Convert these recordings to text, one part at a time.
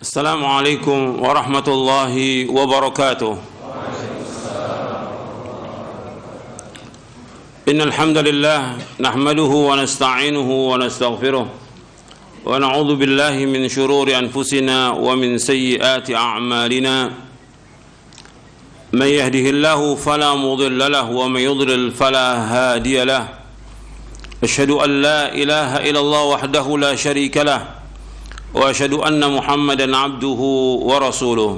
السلام عليكم ورحمة الله وبركاته. إن الحمد لله نحمده ونستعينه ونستغفره ونعوذ بالله من شرور أنفسنا ومن سيئات أعمالنا. من يهده الله فلا مضل له ومن يضلل فلا هادي له. أشهد أن لا إله إلا الله وحده لا شريك له وأشهد أن محمدا عبده ورسوله.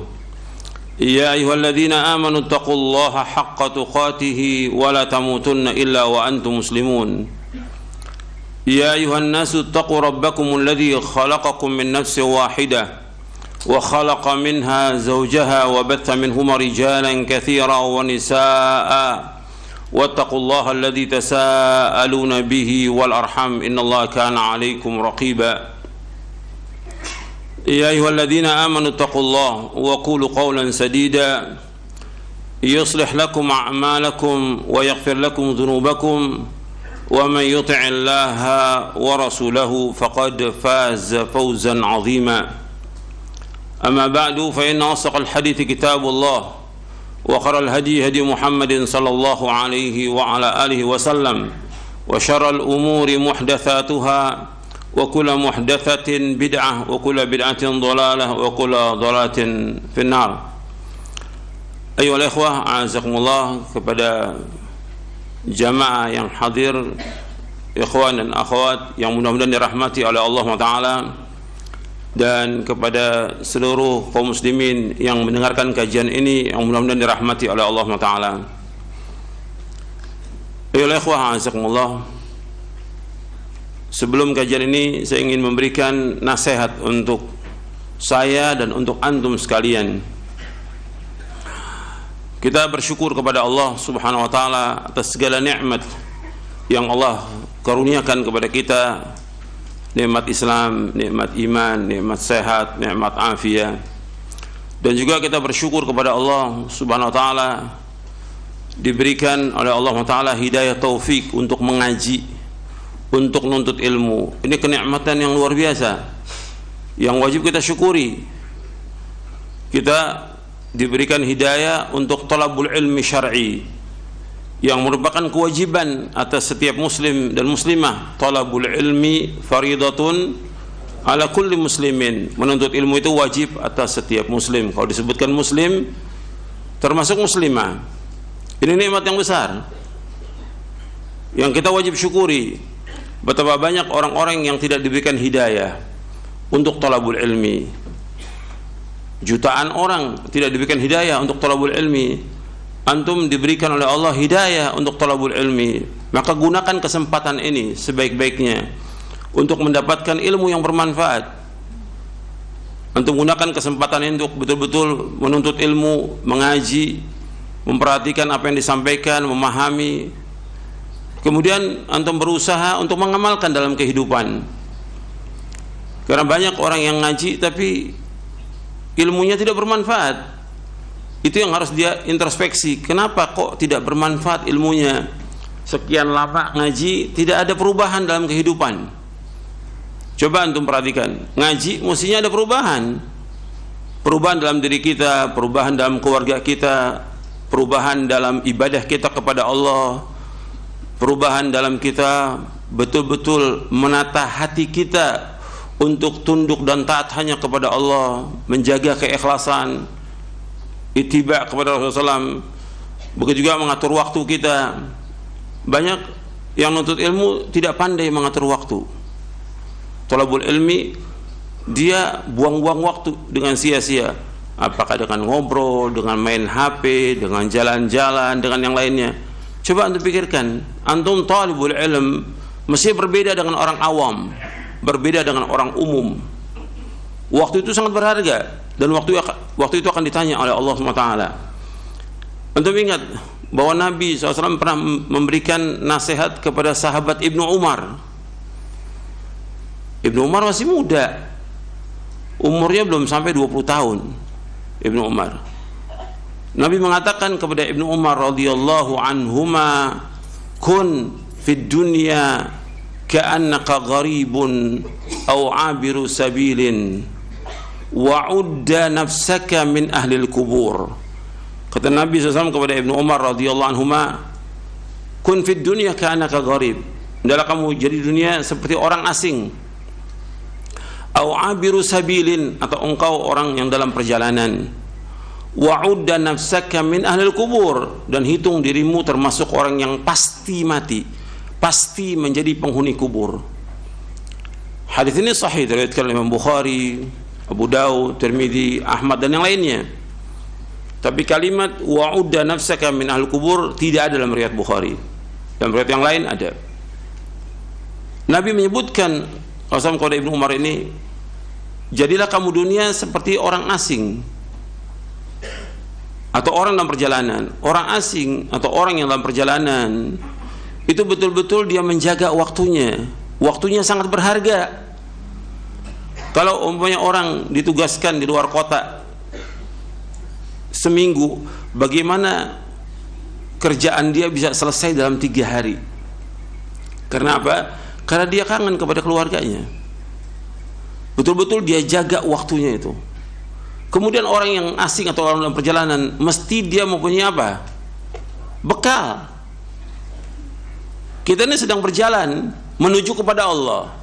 يا أيها الذين آمنوا اتقوا الله حق تقاته ولا تموتن إلا وأنتم مسلمون. يا أيها الناس اتقوا ربكم الذي خلقكم من نفس واحدة وخلق منها زوجها وبث منهما رجالا كثيرا ونساء واتقوا الله الذي تساءلون به والأرحام إن الله كان عليكم رقيبا. يا أيها الذين آمنوا اتقوا الله وقولوا قولا سديدا يصلح لكم أعمالكم ويغفر لكم ذنوبكم ومن يطع الله ورسوله فقد فاز فوزا عظيما. أما بعد فإن أصدق الحديث كتاب الله وخير الهدي هدي محمد صلى الله عليه وعلى آله وسلم وشر الأمور محدثاتها وكل محدثة بدعة وكل بدعة ضلالة وكل ضلالة في النار. Ayyuhal ikhwah, a'azakumullah, kepada jamaah yang hadir, ikhwan dan akhwat yang mudah-mudahan dirahmati oleh Allah Ta'ala, dan kepada seluruh kaum muslimin yang mendengarkan kajian ini yang mudah-mudahan dirahmati oleh Allah Ta'ala. Ayyuhal ikhwah, a'azakumullah, sebelum kajian ini saya ingin memberikan nasihat untuk saya dan untuk antum sekalian. Kita bersyukur kepada Allah Subhanahu wa taala atas segala nikmat yang Allah karuniakan kepada kita. Nikmat Islam, nikmat iman, nikmat sehat, nikmat afiat. Dan juga kita bersyukur kepada Allah Subhanahu wa taala diberikan oleh Allah taala hidayah taufik untuk mengaji, untuk menuntut ilmu. Ini kenikmatan yang luar biasa yang wajib kita syukuri. Kita diberikan hidayah untuk talabul ilmi syar'i yang merupakan kewajiban atas setiap muslim dan muslimah. Talabul ilmi faridatun ala kulli muslimin. Menuntut ilmu itu wajib atas setiap muslim. Kalau disebutkan muslim termasuk muslimah. Ini nikmat yang besar yang kita wajib syukuri. Betapa banyak orang-orang yang tidak diberikan hidayah untuk talabul ilmi. Jutaan orang tidak diberikan hidayah untuk talabul ilmi. Antum diberikan oleh Allah hidayah untuk talabul ilmi. Maka gunakan kesempatan ini sebaik-baiknya untuk mendapatkan ilmu yang bermanfaat. Antum gunakan kesempatan ini untuk betul-betul menuntut ilmu, mengaji, memperhatikan apa yang disampaikan, memahami. Kemudian antum berusaha untuk mengamalkan dalam kehidupan. Karena banyak orang yang ngaji tapi ilmunya tidak bermanfaat. Itu yang harus dia introspeksi. Kenapa kok tidak bermanfaat ilmunya? Sekian lama ngaji tidak ada perubahan dalam kehidupan. Coba antum perhatikan, ngaji mestinya ada perubahan. Perubahan dalam diri kita, perubahan dalam keluarga kita, perubahan dalam ibadah kita kepada Allah, perubahan dalam kita betul-betul menata hati kita untuk tunduk dan taat hanya kepada Allah, menjaga keikhlasan, ittiba kepada Rasulullah SAW. Begitu juga mengatur waktu kita. Banyak yang menuntut ilmu tidak pandai mengatur waktu. Thalabul ilmi, dia buang-buang waktu dengan sia-sia. Apakah dengan ngobrol, dengan main HP, dengan jalan-jalan, dengan yang lainnya. Coba antum pikirkan, antum talibul ilm mesti berbeda dengan orang awam, berbeda dengan orang umum. Waktu itu sangat berharga dan waktu itu akan ditanya oleh Allah SWT. Antum ingat bahwa Nabi SAW pernah memberikan nasihat kepada sahabat Ibnu Umar. Ibnu Umar masih muda, umurnya belum sampai 20 tahun. Ibnu Umar, Nabi mengatakan kepada Ibnu Umar radhiyallahu anhuma, kun fid dunya ka'annaka gharibun aw abiru sabilin wa'udda nafsaka min ahlil kubur. Kata Nabi SAW kepada Ibnu Umar radhiyallahu anhuma, kun fid dunya ka'annaka gharib, hendaklah kamu jadi dunia seperti orang asing, au abiru sabilin, atau engkau orang yang dalam perjalanan, wa'udda nafsaka min ahlil kubur, dan hitung dirimu termasuk orang yang pasti mati, pasti menjadi penghuni kubur. Hadis ini sahih diriwayatkan oleh Imam Bukhari, Abu Daud, Tirmidzi, Ahmad dan yang lainnya. Tapi kalimat wa'udda nafsaka min ahlil kubur tidak ada dalam riwayat Bukhari. Dalam riwayat yang lain ada. Nabi menyebutkan kepada Ibnu Umar ini, jadilah kamu dunia seperti orang asing atau orang dalam perjalanan. Orang asing atau orang yang dalam perjalanan itu betul-betul dia menjaga waktunya. Waktunya sangat berharga. Kalau umpamanya orang ditugaskan di luar kota seminggu, bagaimana kerjaan dia bisa selesai dalam 3 hari? Karena apa? Karena dia kangen kepada keluarganya. Betul-betul dia jaga waktunya itu. Kemudian orang yang asing atau orang dalam perjalanan, mesti dia mempunyai apa? Bekal. Kita ini sedang berjalan menuju kepada Allah.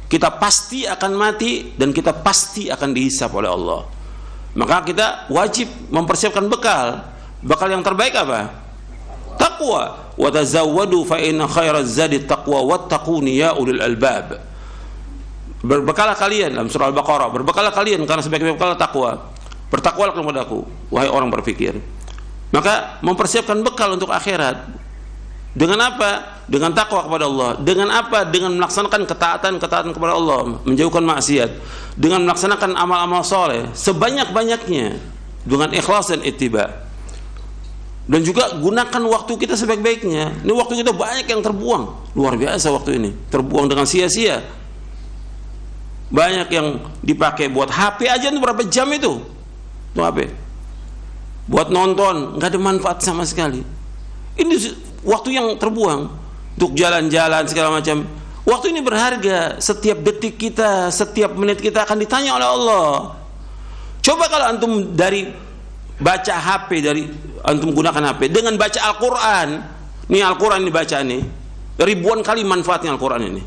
Kita pasti akan mati dan kita pasti akan dihisab oleh Allah. Maka kita wajib mempersiapkan bekal. Bekal yang terbaik apa? Taqwa. Wa tazawwadu fa inna khairaz zadi taqwa wattaquni ya ulil albab. Berbekalah kalian, dalam surah Al-Baqarah, berbekalah kalian karena sebagai bekal takwa. Bertakwalah kepadaku, wahai orang berpikir. Maka mempersiapkan bekal untuk akhirat. Dengan apa? Dengan takwa kepada Allah. Dengan apa? Dengan melaksanakan ketaatan kepada Allah, menjauhkan maksiat. Dengan melaksanakan amal-amal soleh sebanyak-banyaknya, dengan ikhlas dan ittiba. Dan juga gunakan waktu kita sebaik-baiknya. Ini waktu kita banyak yang terbuang. Luar biasa waktu ini, terbuang dengan sia-sia. Banyak yang dipakai buat HP aja itu berapa jam itu? Itu HP. Buat nonton, nggak ada manfaat sama sekali. Ini waktu yang terbuang untuk jalan-jalan segala macam. Waktu ini berharga. Setiap detik kita, setiap menit kita akan ditanya oleh Allah. Coba kalau antum dari baca HP, dari antum gunakan HP dengan baca Al-Quran. Nih Al-Quran dibaca nih, ribuan kali manfaatnya Al-Quran ini.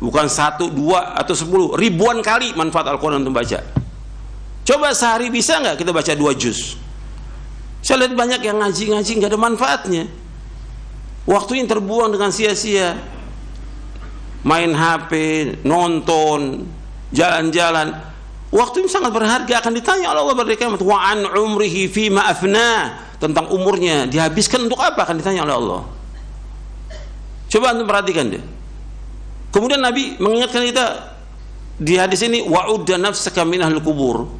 Bukan 1, 2 atau 10, ribuan kali manfaat Al-Quran untuk baca. Coba sehari bisa nggak kita baca 2 juz? Saya lihat banyak yang ngaji-ngaji nggak ada manfaatnya. Waktunya terbuang dengan sia-sia. Main HP, nonton, jalan-jalan. Waktu ini sangat berharga, akan ditanya oleh Allah pada kiamat. Wa an umrihi fima afna, tentang umurnya dihabiskan untuk apa, akan ditanya oleh Allah. Coba antum perhatikan deh. Kemudian Nabi mengingatkan kita di hadis ini, wa'udda nafsaka min ahlil kubur.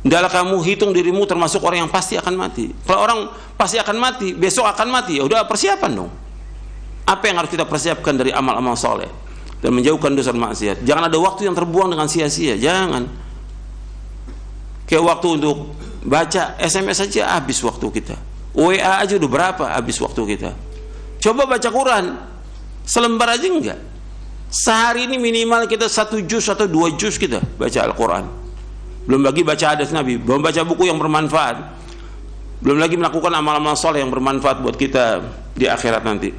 Hendaklah kamu hitung dirimu termasuk orang yang pasti akan mati. Kalau orang pasti akan mati, besok akan mati, ya udah persiapan dong. Apa yang harus kita persiapkan dari amal-amal soleh dan menjauhkan dosa dan maksiat. Jangan ada waktu yang terbuang dengan sia-sia, jangan. Kayak waktu untuk baca SMS saja habis waktu kita. WA aja udah berapa habis waktu kita. Coba baca Quran selembar aja enggak. Sehari ini minimal kita 1 juz atau 2 juz kita baca Al-Quran. Belum lagi baca hadis Nabi, belum baca buku yang bermanfaat, belum lagi melakukan amal-amal soleh yang bermanfaat buat kita di akhirat nanti.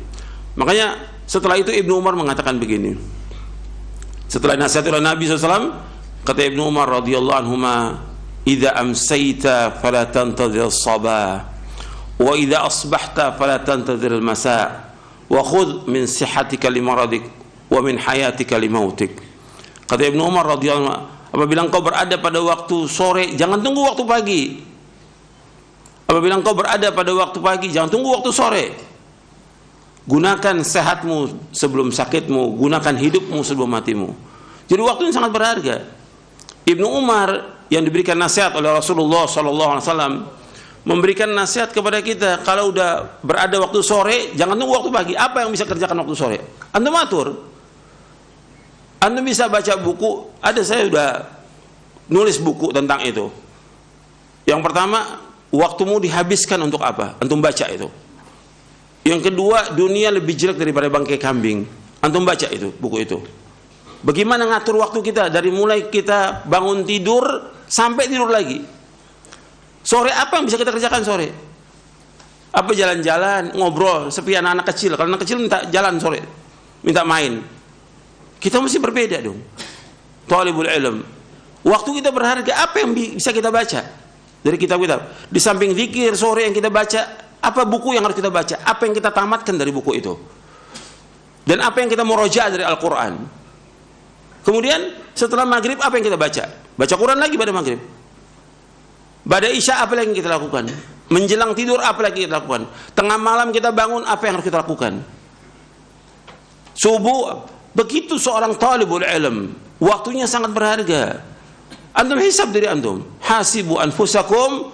Makanya setelah itu Ibnu Umar mengatakan begini. Setelah nasihat oleh Nabi SAW, kata Ibnu Umar radhiyallahu anhuma, "Idza amsayta fala tantadhir as-sabah, wa idza asbahta fala tantadhir al-masa, wa khudh min sihhatika li maradik, wa min hayatika li mautik." Kata Ibnu Umar radhiyallahu anhu, apabila engkau berada pada waktu sore, jangan tunggu waktu pagi. Apabila engkau berada pada waktu pagi, jangan tunggu waktu sore. Gunakan sehatmu sebelum sakitmu, gunakan hidupmu sebelum matimu. Jadi waktu ini sangat berharga. Ibnu Umar yang diberikan nasihat oleh Rasulullah SAW memberikan nasihat kepada kita, kalau udah berada waktu sore, jangan tunggu waktu pagi. Apa yang bisa kerjakan waktu sore? Antum atur. Antum bisa baca buku. Ada, saya sudah nulis buku tentang itu. Yang pertama, waktumu dihabiskan untuk apa? Antum baca itu. Yang kedua, dunia lebih jelek daripada bangkai kambing. Antum baca itu, buku itu. Bagaimana ngatur waktu kita dari mulai kita bangun tidur sampai tidur lagi. Sore apa yang bisa kita kerjakan sore? Apa jalan-jalan, ngobrol, seperti anak-anak kecil. Kalau anak kecil minta jalan sore, minta main. Kita mesti berbeda dong. Thalibul ilm. Waktu kita berharga, apa yang bisa kita baca dari kitab-kitab? Di samping zikir sore yang kita baca, apa buku yang harus kita baca? Apa yang kita tamatkan dari buku itu? Dan apa yang kita murojaah dari Al-Quran? Kemudian setelah maghrib apa yang kita baca? Baca Quran lagi pada maghrib. Pada isya apa lagi yang kita lakukan? Menjelang tidur apa lagi kita lakukan? Tengah malam kita bangun apa yang harus kita lakukan? Subuh. Begitu seorang talibul ilm, waktunya sangat berharga. Antum hisab diri antum. Hasibu anfusakum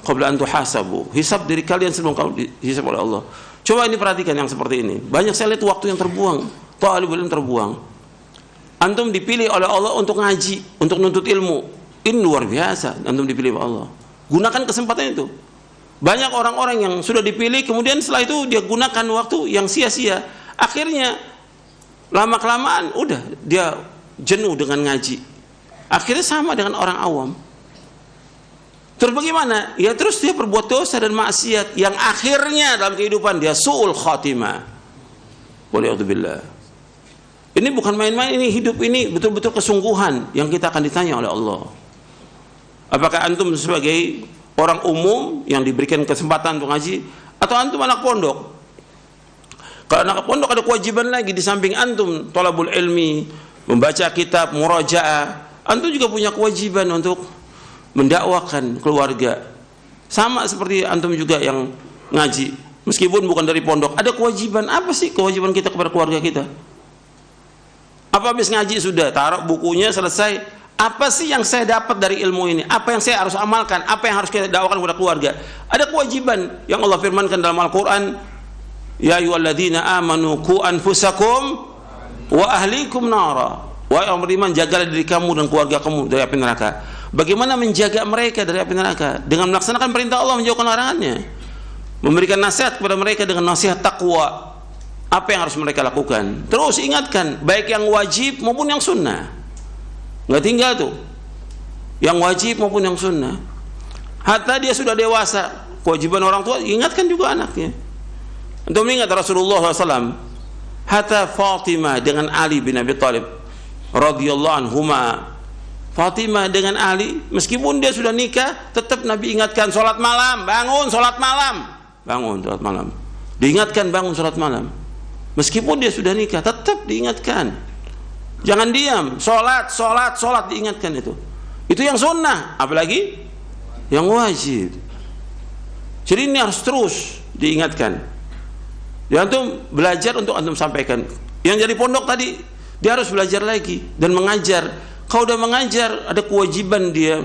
qabla an tuhasabu. Hisab diri kalian sebelum kamu dihisab oleh Allah. Coba ini perhatikan yang seperti ini. Banyak saya lihat waktu yang terbuang. Talibul ilm terbuang. Antum dipilih oleh Allah untuk ngaji, untuk nuntut ilmu. Ini luar biasa. Antum dipilih oleh Allah. Gunakan kesempatan itu. Banyak orang-orang yang sudah dipilih, kemudian setelah itu dia gunakan waktu yang sia-sia. Akhirnya lama-kelamaan udah dia jenuh dengan ngaji. Akhirnya sama dengan orang awam. Terus bagaimana? Ya terus dia berbuat dosa dan maksiat yang akhirnya dalam kehidupan dia su'ul khatimah. Waliyadzubillah. Ini bukan main-main, ini hidup ini betul-betul kesungguhan yang kita akan ditanya oleh Allah. Apakah antum sebagai orang umum yang diberikan kesempatan untuk ngaji, atau antum anak pondok? Kalau anak pondok ada kewajiban lagi di samping antum thalabul ilmi, membaca kitab, murajaah. Antum juga punya kewajiban untuk mendakwakan keluarga. Sama seperti antum juga yang ngaji, meskipun bukan dari pondok, ada kewajiban. Apa sih kewajiban kita kepada keluarga kita? Apa habis ngaji sudah, taruh bukunya, selesai? Apa sih yang saya dapat dari ilmu ini? Apa yang saya harus amalkan? Apa yang harus kita dakwakan kepada keluarga? Ada kewajiban yang Allah firmankan dalam Al-Quran. Ya ayyuhalladzina amanu qu anfusakum wa ahlikum nara. Wahai orang beriman, jagalah diri kamu dan keluarga kamu dari api neraka. Bagaimana menjaga mereka dari api neraka? Dengan melaksanakan perintah Allah, menjauhkan larangannya. Memberikan nasihat kepada mereka dengan nasihat takwa. Apa yang harus mereka lakukan? Terus ingatkan, baik yang wajib maupun yang sunnah. Nggak tinggal tuh, yang wajib maupun yang sunnah. Hatta dia sudah dewasa, kewajiban orang tua, ingatkan juga anaknya. Untuk mengingat Rasulullah SAW, hatta Fatimah dengan Ali bin Abi Thalib radhiyallahu anhuma. Fatimah dengan Ali, meskipun dia sudah nikah, tetap Nabi ingatkan sholat malam, bangun sholat malam, bangun sholat malam. Diingatkan bangun sholat malam. Meskipun dia sudah nikah, tetap diingatkan. Jangan diam, sholat diingatkan itu. Itu yang sunnah, apalagi yang wajib. Jadi ini harus terus diingatkan. Ya antum belajar untuk antum sampaikan. Yang jadi pondok tadi, dia harus belajar lagi dan mengajar. Kalau udah mengajar, ada kewajiban dia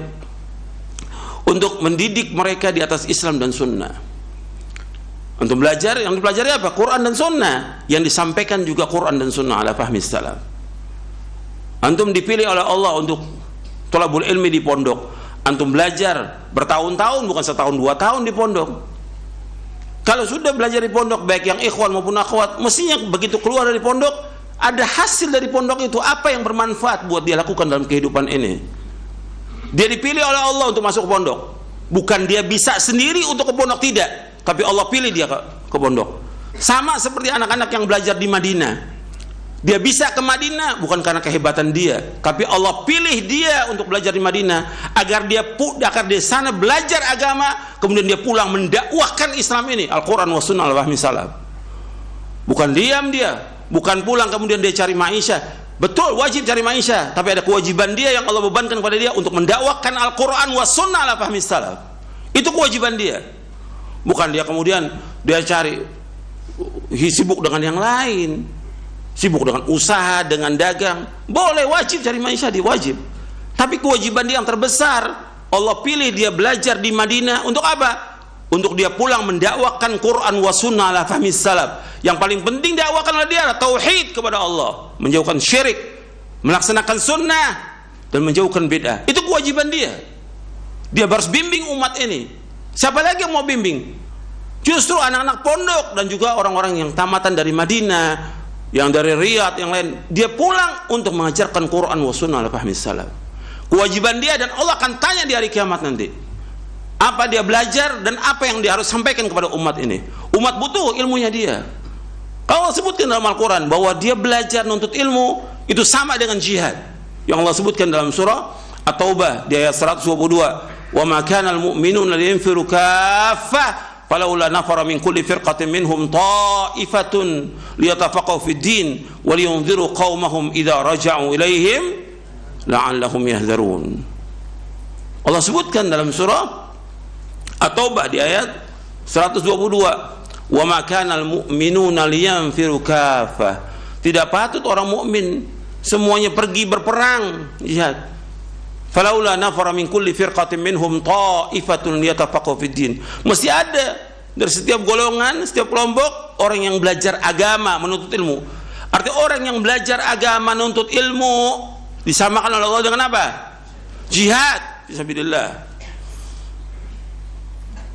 untuk mendidik mereka di atas Islam dan sunnah. Untuk belajar, yang dipelajari apa? Quran dan sunnah. Yang disampaikan juga Quran dan sunnah ala fahmi salaf. Antum dipilih oleh Allah untuk thalabul ilmi di pondok. Antum belajar bertahun-tahun, bukan setahun 2 tahun di pondok. Kalau sudah belajar di pondok, baik yang ikhwan maupun akhwat, mestinya begitu keluar dari pondok, ada hasil dari pondok itu, apa yang bermanfaat buat dia lakukan dalam kehidupan ini. Dia dipilih oleh Allah untuk masuk ke pondok. Bukan dia bisa sendiri untuk ke pondok, tidak. Tapi Allah pilih dia ke pondok. Sama seperti anak-anak yang belajar di Madinah. Dia bisa ke Madinah bukan karena kehebatan dia, tapi Allah pilih dia untuk belajar di Madinah agar dia di sana belajar agama, kemudian dia pulang mendakwahkan Islam ini, Al-Quran wa sunnah al-fahmi salaf. Bukan diam dia, bukan pulang kemudian dia cari maisha. Betul, wajib cari maisha, tapi ada kewajiban dia yang Allah bebankan kepada dia untuk mendakwahkan Al-Quran wa sunnah al-fahmi salaf. Itu kewajiban dia. Bukan dia kemudian dia cari sibuk dengan yang lain, sibuk dengan usaha, dengan dagang. Boleh, wajib cari maisha, dia wajib. Tapi kewajiban dia yang terbesar, Allah pilih dia belajar di Madinah untuk apa? Untuk dia pulang mendakwakan Quran wa sunnah ala fahmi salaf. Yang paling penting dakwakan oleh dia adalah tauhid kepada Allah, menjauhkan syirik, melaksanakan sunnah dan menjauhkan bid'ah. Itu kewajiban dia. Dia harus bimbing umat ini. Siapa lagi yang mau bimbing? Justru anak-anak pondok dan juga orang-orang yang tamatan dari Madinah, yang dari Riyadh, yang lain, dia pulang untuk mengajarkan Quran wa sunnah ala fahmi salaf. Kewajiban dia, dan Allah akan tanya di hari kiamat nanti, apa dia belajar dan apa yang dia harus sampaikan kepada umat ini. Umat butuh ilmunya dia. Allah sebutkan dalam Al-Quran bahwa dia belajar nuntut ilmu itu sama dengan jihad, yang Allah sebutkan dalam surah At-Taubah di ayat 122, wa ma kana al-mu'minuna liyanfiru kaffah falaula nafara min kulli firqatin minhum ta'ifatun liyatafaqahu fid din wa liyunziru qaumahum idza raja'u ilaihim la'allahum yahdharun. Allah sebutkan dalam surah At-Taubah di ayat 122, wa ma kana al-mu'minuna liyanfiru kaffah, tidak patut orang mukmin semuanya pergi berperang jihad. Falaula nafara min kulli firqatin minhum ta'ifatun liyatafaqahu fid din. Mesti ada dari setiap golongan, setiap kelompok orang yang belajar agama, menuntut ilmu. Artinya orang yang belajar agama, menuntut ilmu disamakan oleh Allah dengan apa? Jihad fisabilillah.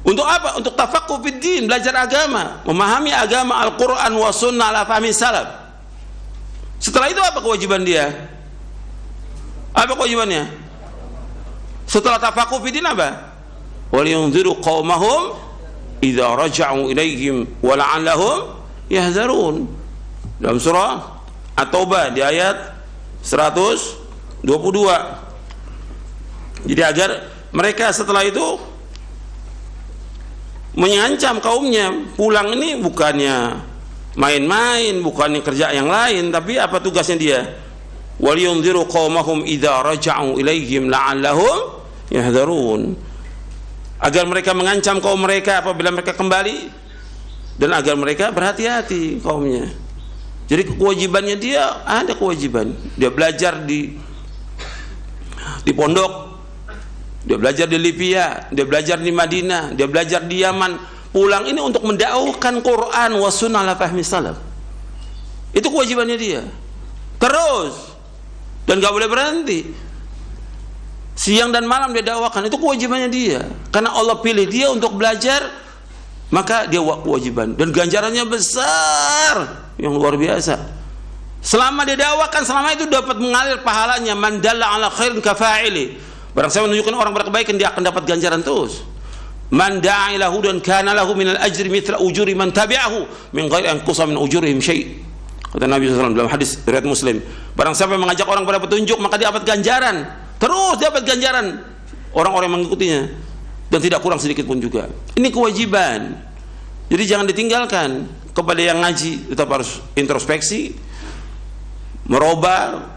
Untuk apa? Untuk tafaqquh fid din, belajar agama, memahami agama Al-Qur'an wa sunnah ala fahmi salaf. Setelah itu apa kewajiban dia? Apa kewajibannya? Setelah tafaqquh fi din apa? Waliyunziru qaumahum idza raja'u ilaihim wa la'allahum yahdharun. Dalam surah At-Taubah di ayat 122. Jadi agar mereka setelah itu mengancam kaumnya, pulang ini bukannya main-main, bukannya kerja yang lain, tapi apa tugasnya dia? Waliyunziru qaumahum idza raja'u ilaihim la'allahum yahdharun, agar mereka mengancam kaum mereka apabila mereka kembali, dan agar mereka berhati-hati kaumnya. Jadi kewajibannya dia, ada kewajiban dia belajar di pondok, dia belajar di Libya, dia belajar di Madinah, dia belajar di Yaman, pulang ini untuk mendakwahkan Quran wa sunnah ala fahmi salaf. Itu kewajibannya dia terus, dan gak boleh berhenti. Siang dan malam dia dakwakan, itu kewajibannya dia. Karena Allah pilih dia untuk belajar, maka dia kewajiban, dan ganjarannya besar yang luar biasa. Selama dia dakwakan, selama itu dapat mengalir pahalanya. Man dalla ala khairin kafa'ili, barang siapa menunjukkan orang berkebaikan, dia akan dapat ganjaran terus. Man da'a ila hudan kana lahu minal ajri mithla ujuri man tabi'ahu min ghairi an qusa min ujurihim syai'. Kata Nabi SAW dalam hadis riwayat Muslim, barang siapa mengajak orang pada petunjuk, maka dia dapat ganjaran, terus dapat ganjaran orang-orang yang mengikutinya, dan tidak kurang sedikit pun juga. Ini kewajiban. Jadi jangan ditinggalkan. Kepada yang ngaji tetap harus introspeksi, merubah,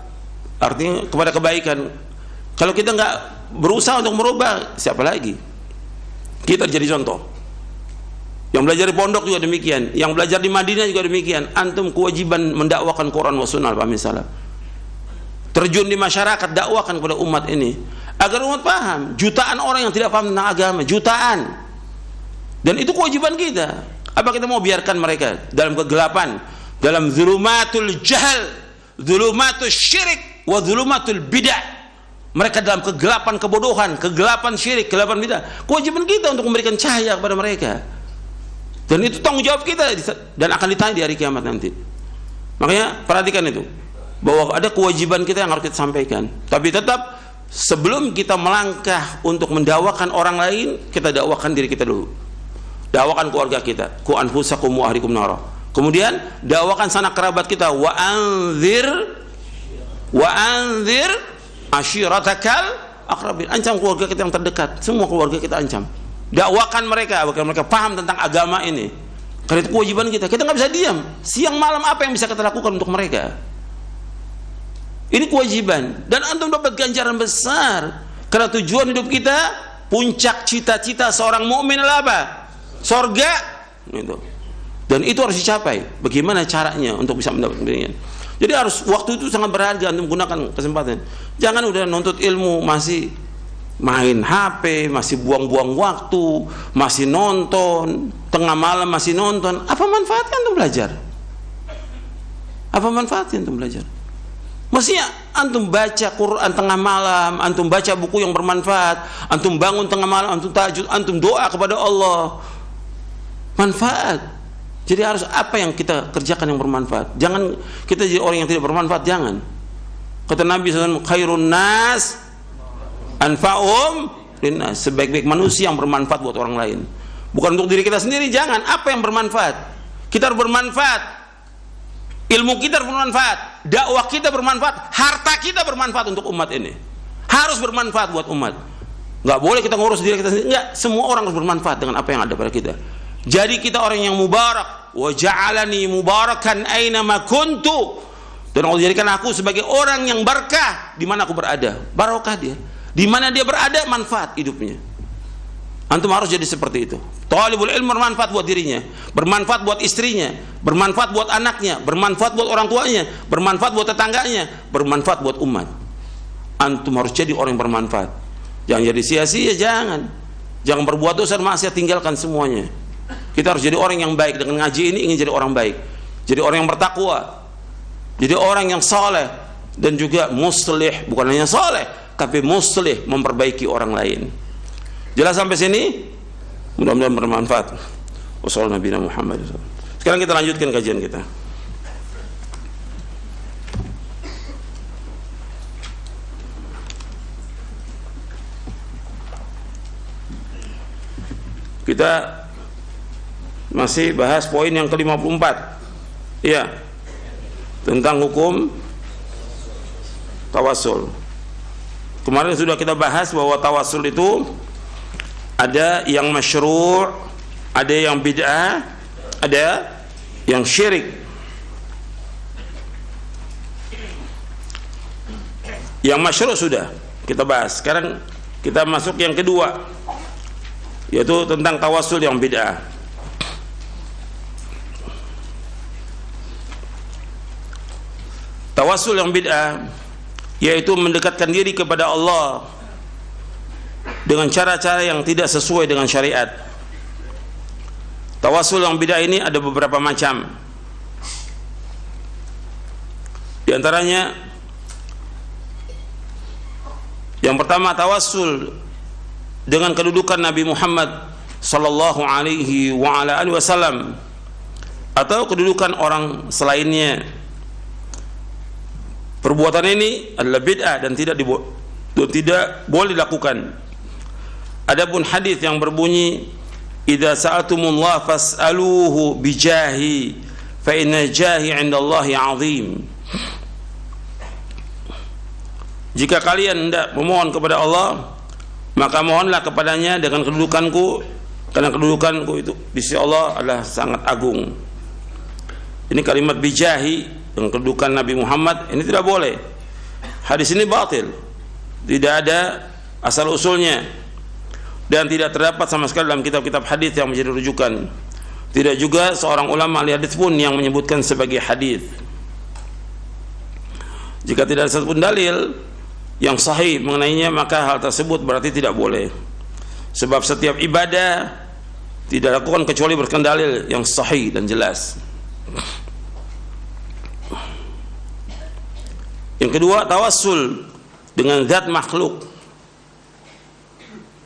artinya kepada kebaikan. Kalau kita nggak berusaha untuk merubah, siapa lagi? Kita jadi contoh. Yang belajar di pondok juga demikian, yang belajar di Madinah juga demikian. Antum kewajiban mendakwakan Quran wa sunnah al-fahmi salaf. Terjun di masyarakat, dakwakan kepada umat ini agar umat paham. Jutaan orang yang tidak paham tentang agama, jutaan. Dan itu kewajiban kita. Apa kita mau biarkan mereka dalam kegelapan, dalam zulumatul jahal, zulumatul syirik wa zulumatul bidah? Mereka dalam kegelapan kebodohan, kegelapan syirik, kegelapan bidah. Kewajiban kita untuk memberikan cahaya kepada mereka. Dan itu tanggung jawab kita, dan akan ditanya di hari kiamat nanti. Makanya perhatikan itu, bahwa ada kewajiban kita yang harus kita sampaikan. Tapi tetap sebelum kita melangkah untuk mendakwakan orang lain, kita dakwakan diri kita dulu. Dakwakan keluarga kita, ku anfusakum wa ahlikum nara. Kemudian dakwakan sanak kerabat kita, wa anzir ashiratakal aqrabin. Ancam keluarga kita yang terdekat, semua keluarga kita ancam. Dakwakan mereka agar mereka paham tentang agama ini. Karena itu kewajiban kita. Kita nggak bisa diam. Siang malam apa yang bisa kita lakukan untuk mereka? Ini kewajiban, dan antum dapat ganjaran besar. Karena tujuan hidup kita, puncak cita-cita seorang mukmin adalah apa? Sorga. Gitu. Dan itu harus dicapai. Bagaimana caranya untuk bisa mendapatkan ini? Jadi harus, waktu itu sangat berharga, antum gunakan kesempatan. Jangan udah nuntut ilmu masih main HP, masih buang-buang waktu, masih nonton, tengah malam masih nonton. Apa manfaatnya antum belajar? Apa manfaatnya antum belajar? Mestinya antum baca Quran tengah malam, antum baca buku yang bermanfaat, antum bangun tengah malam, antum tahajud, antum doa kepada Allah. Manfaat. Jadi harus apa yang kita kerjakan yang bermanfaat. Jangan kita jadi orang yang tidak bermanfaat, jangan. Kata Nabi SAW, khairun nas anfa'um linnas, sebaik-baik manusia yang bermanfaat buat orang lain. Bukan untuk diri kita sendiri, jangan. Apa yang bermanfaat? Kita harus bermanfaat. Ilmu kita harus bermanfaat, dakwah kita bermanfaat, harta kita bermanfaat untuk umat ini. Harus bermanfaat buat umat. Nggak boleh kita ngurus diri kita sendiri. Nggak, semua orang harus bermanfaat dengan apa yang ada pada kita. Jadi kita orang yang mubarak. Wa ja'alani mubarakan aina ma kuntu. Dan Allah jadikan aku sebagai orang yang berkah di mana aku berada. Barokah dia. Di mana dia berada, manfaat hidupnya. Antum harus jadi seperti itu. Talibul ilmu bermanfaat buat dirinya, bermanfaat buat istrinya, bermanfaat buat anaknya, bermanfaat buat orang tuanya, bermanfaat buat tetangganya, bermanfaat buat umat. Antum harus jadi orang yang bermanfaat. Jangan jadi sia-sia, jangan. Jangan berbuat dosa dan maksiat, tinggalkan semuanya. Kita harus jadi orang yang baik. Dengan ngaji ini ingin jadi orang baik, jadi orang yang bertakwa, jadi orang yang saleh, dan juga muslih. Bukan hanya saleh, tapi muslih, memperbaiki orang lain. Jelas sampai sini? Mudah-mudahan bermanfaat. Wassallallahu Nabi Muhammad. Sekarang kita lanjutkan kajian kita. Kita masih bahas poin yang ke-54. Iya. Tentang hukum tawassul. Kemarin sudah kita bahas bahwa tawassul itu ada yang masyru', ada yang bid'ah, ada yang syirik. Yang masyru' sudah kita bahas. Sekarang kita masuk yang kedua, yaitu tentang tawassul yang bid'ah. Tawassul yang bid'ah yaitu mendekatkan diri kepada Allah dengan cara-cara yang tidak sesuai dengan syariat. Tawassul yang bid'ah ini ada beberapa macam. Di antaranya, yang pertama, tawassul dengan kedudukan Nabi Muhammad sallallahu alaihi wa ala alihi wasallam atau kedudukan orang selainnya. Perbuatan ini adalah bid'ah dan tidak boleh dilakukan. Adapun hadis yang berbunyi idza sa'altumullah fas'aluhu bijahi fa inna jahi 'indallahi 'azim. Jika kalian hendak memohon kepada Allah, maka mohonlah kepadanya dengan kedudukanku, karena kedudukanku itu di sisi Allah adalah sangat agung. Ini kalimat bijahi dengan kedudukan Nabi Muhammad ini tidak boleh. Hadis ini batil, tidak ada asal usulnya, dan tidak terdapat sama sekali dalam kitab-kitab hadis yang menjadi rujukan. Tidak juga seorang ulama ahli hadis pun yang menyebutkan sebagai hadis. Jika tidak ada satupun dalil yang sahih mengenainya, maka hal tersebut berarti tidak boleh. Sebab setiap ibadah tidak dilakukan kecuali berdasarkan dalil yang sahih dan jelas. Yang kedua, tawassul dengan zat makhluk.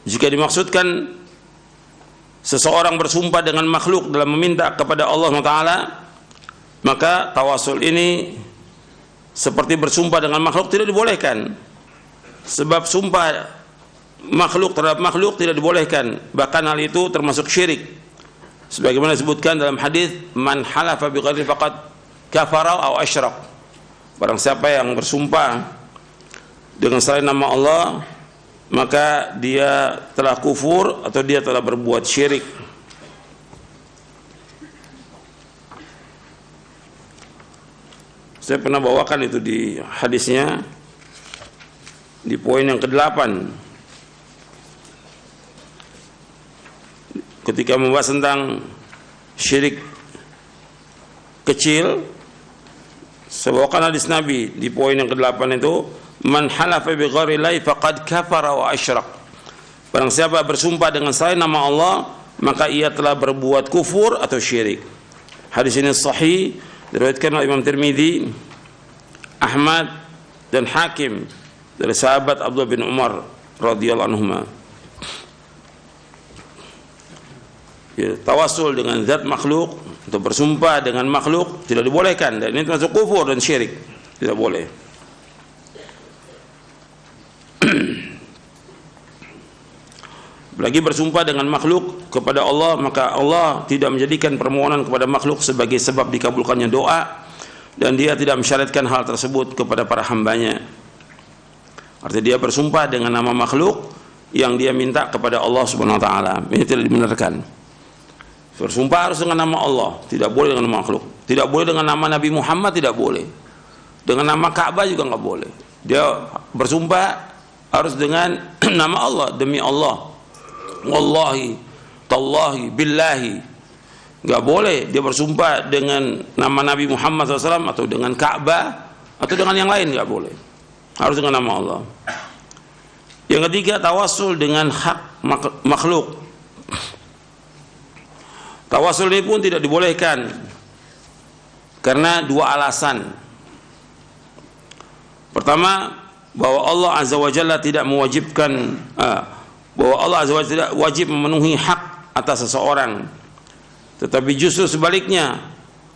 Jika dimaksudkan seseorang bersumpah dengan makhluk dalam meminta kepada Allah SWT, maka tawassul ini seperti bersumpah dengan makhluk tidak dibolehkan. Sebab sumpah makhluk terhadap makhluk tidak dibolehkan. Bahkan hal itu termasuk syirik. Sebagaimana disebutkan dalam hadis, man halafa bi ghairi faqad kafara aw asyrak. Barang siapa yang bersumpah dengan selain nama Allah, maka dia telah kufur atau dia telah berbuat syirik. Saya pernah bawakan itu di hadisnya di poin yang ke-8 ketika membahas tentang syirik kecil. Saya bawakan hadis Nabi di poin yang ke-8 itu, man halafa bi ghairi llahi faqad kafara wa asyrak. Barang siapa bersumpah dengan selain nama Allah, maka ia telah berbuat kufur atau syirik. Hadis ini sahih, diriwayatkan oleh Imam Tirmidzi, Ahmad dan Hakim dari sahabat Abdullah bin Umar radhiyallahu anhuma. Ya, tawassul dengan zat makhluk untuk bersumpah dengan makhluk tidak dibolehkan, dan ini termasuk kufur dan syirik, tidak boleh. Apalagi bersumpah dengan makhluk kepada Allah, maka Allah tidak menjadikan permohonan kepada makhluk sebagai sebab dikabulkannya doa, dan dia tidak mensyaratkan hal tersebut kepada para hambanya. Artinya dia bersumpah dengan nama makhluk yang dia minta kepada Allah Subhanahu wa taala. Ini tidak dibenarkan. Bersumpah harus dengan nama Allah, tidak boleh dengan nama makhluk. Tidak boleh dengan nama Nabi Muhammad, tidak boleh. Dengan nama Ka'bah juga nggak boleh. Dia bersumpah harus dengan nama Allah, demi Allah. Wallahi, tallahi, billahi. Nggak boleh dia bersumpah dengan nama Nabi Muhammad SAW atau dengan Ka'bah atau dengan yang lain, nggak boleh. Harus dengan nama Allah. Yang ketiga, tawassul dengan hak makhluk. Tawassul ini pun tidak dibolehkan karena dua alasan. Pertama, bahwa Allah Azza wa Jalla tidak mewajibkan bahwa Allah Azza wa Jalla tidak wajib memenuhi hak atas seseorang, tetapi justru sebaliknya,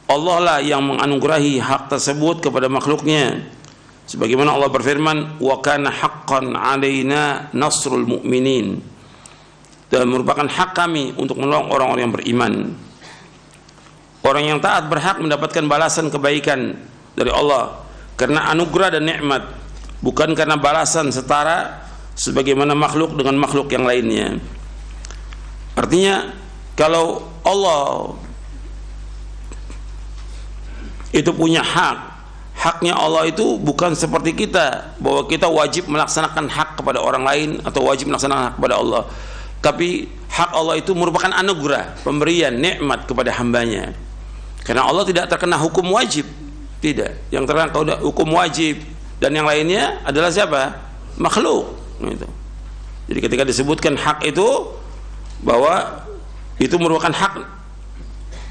Allah lah yang menganugerahi hak tersebut kepada makhluknya. Sebagaimana Allah berfirman, wa kana haqqan 'alaina nasrul mu'minin, dan merupakan hak kami untuk menolong orang-orang yang beriman. Orang yang taat berhak mendapatkan balasan kebaikan dari Allah karena anugerah dan nikmat, bukan karena balasan setara sebagaimana makhluk dengan makhluk yang lainnya. Artinya, kalau Allah itu punya hak, haknya Allah itu bukan seperti kita, bahwa kita wajib melaksanakan hak kepada orang lain atau wajib melaksanakan hak kepada Allah. Tapi hak Allah itu merupakan anugerah, pemberian, nikmat kepada hambanya. Karena Allah tidak terkena hukum wajib, tidak. Yang terkena hukum wajib dan yang lainnya adalah siapa? Makhluk. Gitu. Jadi ketika disebutkan hak itu, bahwa itu merupakan hak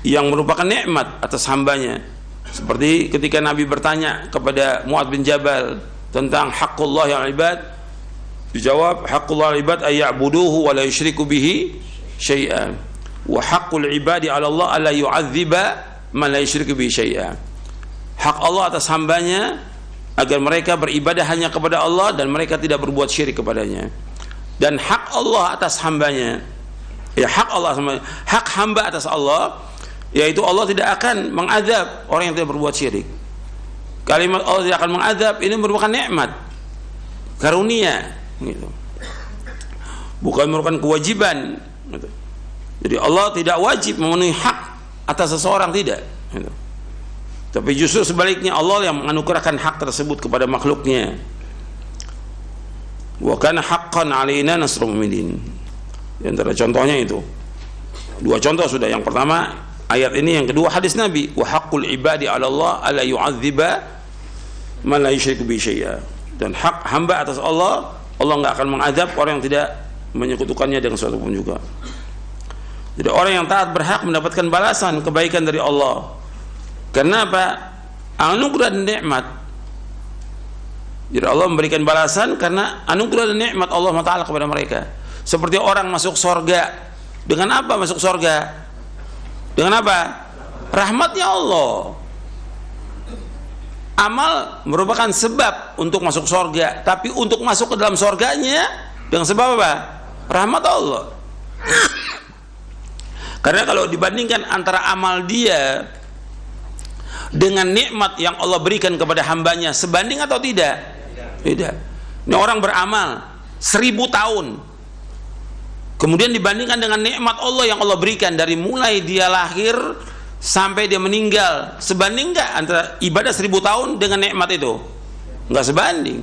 yang merupakan nikmat atas hambanya. Seperti ketika Nabi bertanya kepada Mu'adz bin Jabal tentang haqqullah yang ibad, dijawab, haqqullah ibad ayya'buduhu wa la yusyriku bihi syai'an, wa haqqul ibadi 'ala Allah alla yu'adziba man la yusyriku bihi syai'an. Hak Allah atas hambanya agar mereka beribadah hanya kepada Allah dan mereka tidak berbuat syirik kepadanya. Dan hak Allah atas hambanya, ya hak Allah, hak hamba atas Allah, yaitu Allah tidak akan mengazab orang yang tidak berbuat syirik. Kalimat Allah tidak akan mengazab ini merupakan nikmat, karunia, gitu. Bukan merupakan kewajiban, gitu. Jadi Allah tidak wajib memenuhi hak atas seseorang, tidak, gitu. Tapi justru sebaliknya, Allah yang menganugerahkan hak tersebut kepada makhluknya. Wa kana haqqan 'alaina nasrul mu'minin. Di antara contohnya itu, dua contoh sudah. Yang pertama ayat ini, yang kedua hadis Nabi, wa haqqul ibadi 'ala Allah alla yu'adziba man la yusyriku bihi syai'a. Dan hak hamba atas Allah, Allah enggak akan mengazab orang yang tidak menyekutukannya dengan sesuatu pun juga. Jadi orang yang taat berhak mendapatkan balasan kebaikan dari Allah. Karena apa? Anugerah dan nikmat. Jadi Allah memberikan balasan karena anugerah dan nikmat Allah Ta'ala kepada mereka. Seperti orang masuk surga. Dengan apa masuk surga? Dengan apa? Rahmatnya Allah. Amal merupakan sebab untuk masuk surga, tapi untuk masuk ke dalam surganya dengan sebab apa? Rahmat Allah. Karena kalau dibandingkan antara amal dia dengan nikmat yang Allah berikan kepada hambanya, sebanding atau tidak? Tidak. Ini orang beramal 1000 tahun, kemudian dibandingkan dengan nikmat Allah yang Allah berikan dari mulai dia lahir sampai dia meninggal, sebanding nggak antara ibadah 1000 tahun dengan nikmat itu? Nggak sebanding.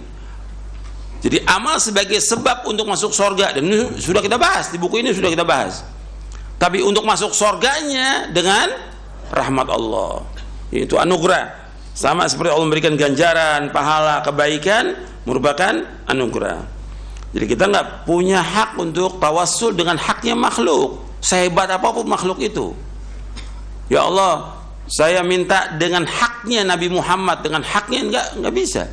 Jadi amal sebagai sebab untuk masuk surga, dan ini sudah kita bahas di buku ini, sudah kita bahas. Tapi untuk masuk surganya dengan rahmat Allah, itu anugerah. Sama seperti Allah memberikan ganjaran, pahala, kebaikan, merupakan anugerah. Jadi kita nggak punya hak untuk tawassul dengan haknya makhluk, sehebat apapun makhluk itu. Ya Allah, saya minta dengan haknya Nabi Muhammad, dengan haknya nggak bisa.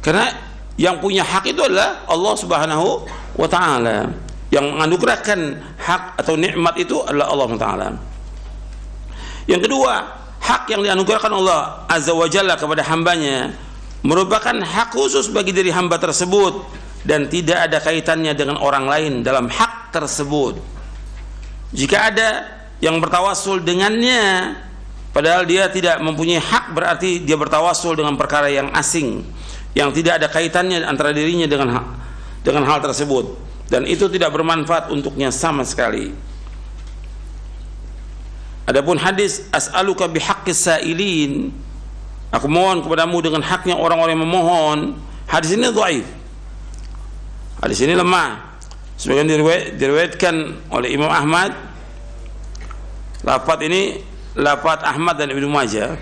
Karena yang punya hak itu adalah Allah Subhanahu wa Ta'ala. Yang menganugerahkan hak atau nikmat itu adalah Allah Ta'ala. Yang kedua, hak yang dianugerahkan Allah Azza wa Jalla kepada hambanya merupakan hak khusus bagi diri hamba tersebut dan tidak ada kaitannya dengan orang lain dalam hak tersebut. Jika ada yang bertawassul dengannya padahal dia tidak mempunyai hak, berarti dia bertawassul dengan perkara yang asing yang tidak ada kaitannya antara dirinya dengan hal tersebut, dan itu tidak bermanfaat untuknya sama sekali. Adapun hadis as'aluka bihaqqis sa'ilin, aku mohon kepadamu dengan haknya orang-orang yang memohon, hadis ini dhaif. Hadis ini lemah. Sebagian diriwayatkan oleh Imam Ahmad. Lafaz ini lafaz Ahmad dan Ibnu Majah.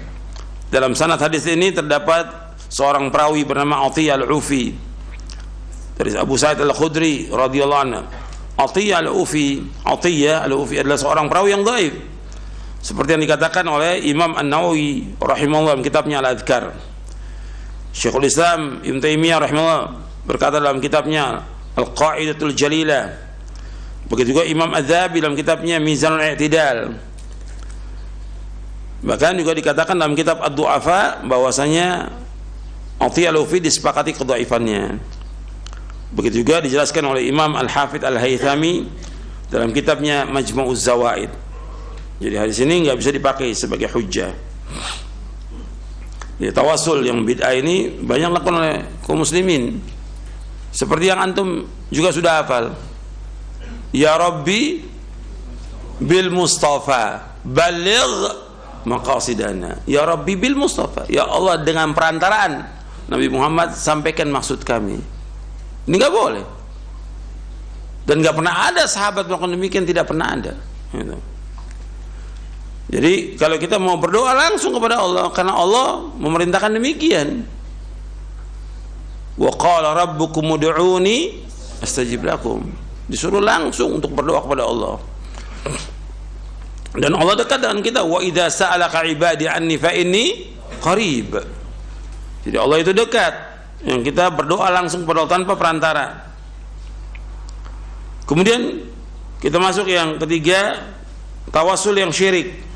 Dalam sanad hadis ini terdapat seorang perawi bernama Atiyah Al-Ufi dari Abu Sa'id Al-Khudri radhiyallahu anhu. Atiyah Al-Ufi adalah seorang perawi yang dhaif, seperti yang dikatakan oleh Imam An-Nawawi rahimahullah dalam kitabnya Al-Adhkar. Syekhul Islam Ibnu Taimiyah rahimahullah berkata dalam kitabnya Al-Qa'idatul Jalilah. Begitu juga Imam Az-Zahabi dalam kitabnya Mizanul I'tidal. Bahkan juga dikatakan dalam kitab Ad-Du'afa bahwasanya Atiyah Al-Ufi disepakati kedhaifannya. Begitu juga dijelaskan oleh Imam Al-Hafidz Al-Haythami dalam kitabnya Majma'uz Zawaid. Jadi hadis ini nggak bisa dipakai sebagai hujjah. Ya, tawasul yang bid'ah ini banyak dilakukan oleh kaum muslimin. Seperti yang antum juga sudah hafal. Ya Rabbi bil Mustafa baligh maqasidana. Ya Rabbi bil Mustafa. Ya Allah, dengan perantaraan Nabi Muhammad sampaikan maksud kami. Ini nggak boleh. Dan nggak pernah ada sahabat melakukan demikian, tidak pernah ada. Gitu. Jadi kalau kita mau berdoa langsung kepada Allah, karena Allah memerintahkan demikian. Wa qala rabbukum ud'uni astajib lakum. Disuruh langsung untuk berdoa kepada Allah. Dan Allah dekat dengan kita. Wa idza sa'alaka ibadi anni fa inni qarib. Jadi Allah itu dekat. Yang kita berdoa langsung kepada Allah tanpa perantara. Kemudian kita masuk yang ketiga, tawasul yang syirik.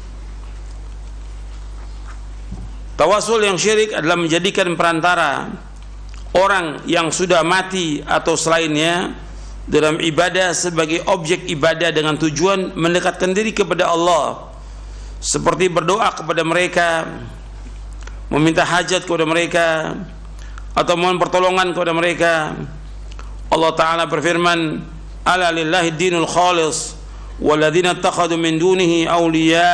Tawasul yang syirik adalah menjadikan perantara orang yang sudah mati atau selainnya dalam ibadah sebagai objek ibadah dengan tujuan mendekatkan diri kepada Allah, seperti berdoa kepada mereka, meminta hajat kepada mereka, atau mohon pertolongan kepada mereka. Allah Ta'ala berfirman, ala lillahi dinul khalis walladzina ittakhadhu min dunihi awliya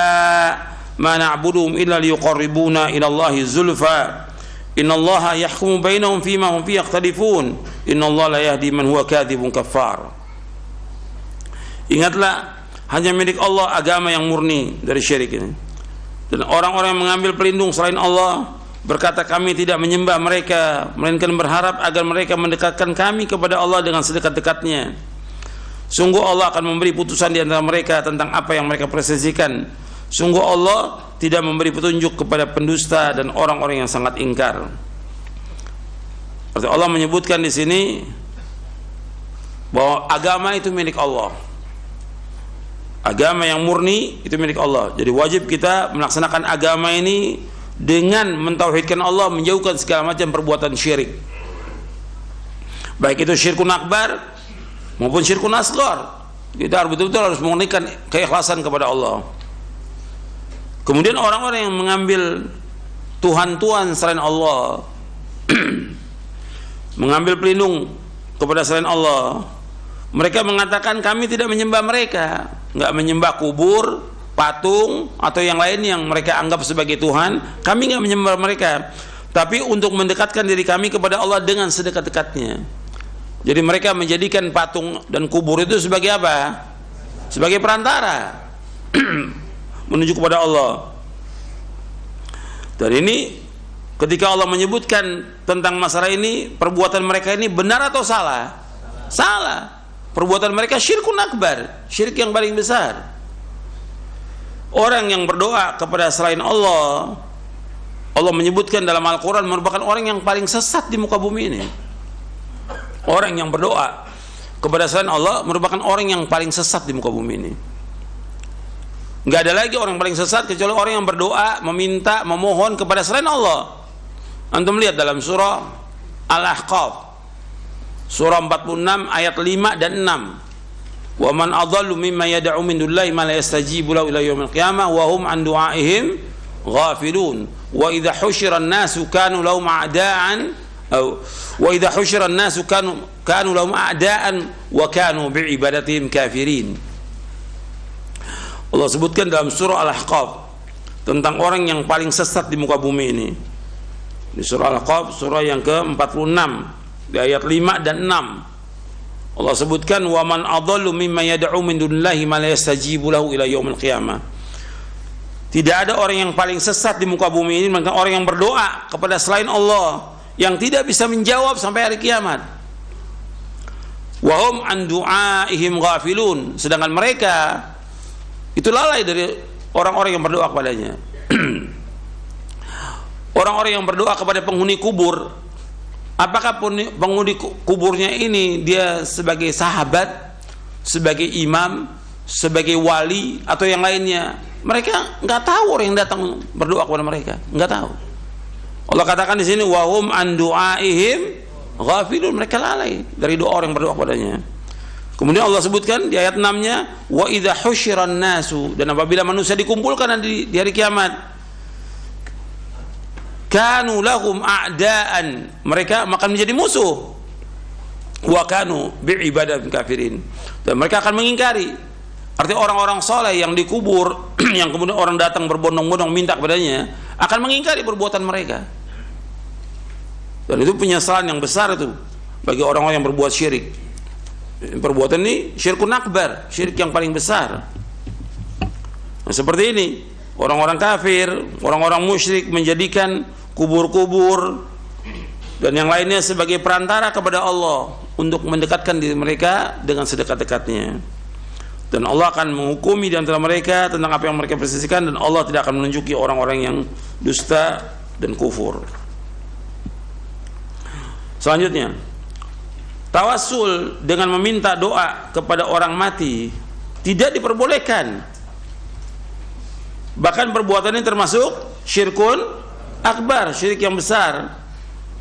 ma na'buduhum illa liyuqarribuna ila Allahi zulfa innallaha yahkumu bainahum fima hum fihi yakhtalifun innallaha la yahdi man huwa kadzibun kafar. Ingatlah, hanya milik Allah agama yang murni dari syirik ini. Dan orang-orang yang mengambil pelindung selain Allah berkata, kami tidak menyembah mereka melainkan berharap agar mereka mendekatkan kami kepada Allah dengan sedekat-dekatnya. Sungguh Allah akan memberi putusan di antara mereka tentang apa yang mereka persesikan. Sungguh Allah tidak memberi petunjuk kepada pendusta dan orang-orang yang sangat ingkar. Berarti Allah menyebutkan di sini bahwa agama itu milik Allah. Agama yang murni itu milik Allah. Jadi wajib kita melaksanakan agama ini dengan mentauhidkan Allah, menjauhkan segala macam perbuatan syirik. Baik itu syirkun akbar maupun syirkun asghar. Kita betul-betul harus memurnikan keikhlasan kepada Allah. Kemudian orang-orang yang mengambil Tuhan-Tuhan selain Allah, mengambil pelindung kepada selain Allah, mereka mengatakan kami tidak menyembah mereka, nggak menyembah kubur, patung atau yang lain yang mereka anggap sebagai Tuhan. Kami nggak menyembah mereka, tapi untuk mendekatkan diri kami kepada Allah dengan sedekat-dekatnya. Jadi mereka menjadikan patung dan kubur itu sebagai apa? Sebagai perantara menuju kepada Allah. Dan ini ketika Allah menyebutkan tentang masalah ini, perbuatan mereka ini benar atau salah? Salah. Perbuatan mereka syirkun akbar, syirik yang paling besar. Orang yang berdoa kepada selain Allah, Allah menyebutkan dalam Al-Quran merupakan orang yang paling sesat di muka bumi ini. Orang yang berdoa kepada selain Allah merupakan orang yang paling sesat di muka bumi ini. Nggak ada lagi orang paling sesat kecuali orang yang berdoa, meminta, memohon kepada selain Allah. Antum lihat dalam surah Al-Ahqaf, surah 46 ayat 5 dan 6. Wa man adallu mimma yad'u min dunillahi ma la yastajibu lahu ila yaumil qiyamah wa hum an du'aihim ghafilun. Wa idza husyira an-nasu kanu lahum a'da'an wa idza husyira an-nasu kanu lahum a'da'an wa kanu bi'ibadatihim kafirin. Allah sebutkan dalam surah Al-Ahqaf tentang orang yang paling sesat di muka bumi ini. Di surah Al-Ahqaf, surah yang ke-46 di ayat 5 dan 6. Allah sebutkan wa man adallu mimma yad'u min dunillahi ma la yastajibu lahu ila yaumil qiyamah. Tidak ada orang yang paling sesat di muka bumi ini melainkan orang yang berdoa kepada selain Allah yang tidak bisa menjawab sampai hari kiamat. Wa hum an du'aihim ghafilun, sedangkan mereka itu lalai dari orang-orang yang berdoa kepadanya. Orang-orang yang berdoa kepada penghuni kubur, apakah penghuni kuburnya ini dia sebagai sahabat, sebagai imam, sebagai wali atau yang lainnya, mereka nggak tahu orang yang datang berdoa kepada mereka, nggak tahu. Allah katakan di sini wahum an du'aihim ghafilun, mereka lalai dari doa orang yang berdoa kepadanya. Kemudian Allah sebutkan di ayat 6-nya wa idza husyiran nasu, dan apabila manusia dikumpulkan di hari kiamat, kanu lahum a'daan, mereka akan menjadi musuh, wa kanu bi'ibadatin kafirin, dan mereka akan mengingkari. Artinya orang-orang soleh yang dikubur yang kemudian orang datang berbondong-bondong minta kepadanya akan mengingkari perbuatan mereka, dan itu penyesalan yang besar itu bagi orang-orang yang berbuat syirik. Perbuatan ini syirkun akbar, syirik yang paling besar. Nah, seperti ini orang-orang kafir, orang-orang musyrik menjadikan kubur-kubur dan yang lainnya sebagai perantara kepada Allah untuk mendekatkan diri mereka dengan sedekat-dekatnya. Dan Allah akan menghukumi di antara mereka tentang apa yang mereka persisikan, dan Allah tidak akan menunjuki orang-orang yang dusta dan kufur. Selanjutnya, tawassul dengan meminta doa kepada orang mati tidak diperbolehkan. Bahkan perbuatan ini termasuk syirkun akbar, syirik yang besar,